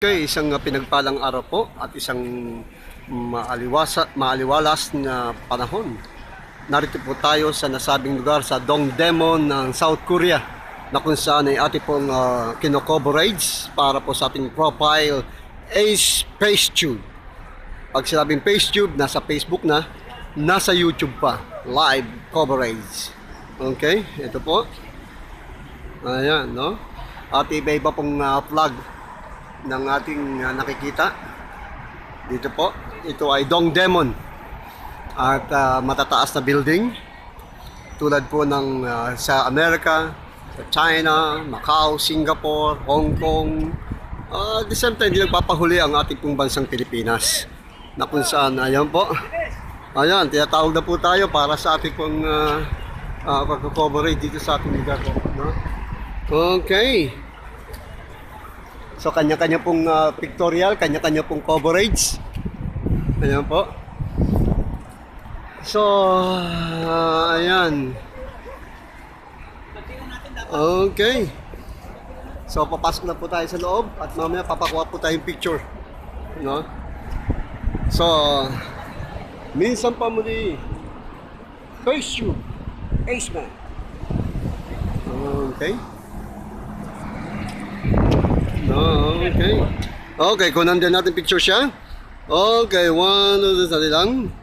Okay, isang pinagpalang araw po at isang maaliwalas na panahon. Narito po tayo sa nasabing lugar sa Dongdaemun ng South Korea na kung saan ay ating pong kino-coverage para po sa ating profile Ace FaceTube. Pag sinabing FaceTube, nasa Facebook na, nasa YouTube pa, live coverage. Okay, ito po. Ayan, no? At iba-iba pong flag ng ating nakikita dito po. Ito ay Dongdaemun at matataas na building tulad po ng sa Amerika, sa China, Macau, Singapore, Hong Kong. At the same time, hindi nagpapahuli ang ating pong bansang Pilipinas na kung saan, ayan po, ayan, tinatawag na po tayo para sa ating pong pag-coverage dito sa ating lugar po, no? Okay. So kanya-kanya pong pictorial, kanya-kanya pong coverage. Ayan po. So, ayan. Okay. So papasok na po tayo sa loob at mamaya papakuha po tayong picture. No? So, minsan pa muli, FaceTube, Aceman. Okay. No, okay. Okay, kung nandiyan natin picture siya. Okay, 1, 2, 3, lang.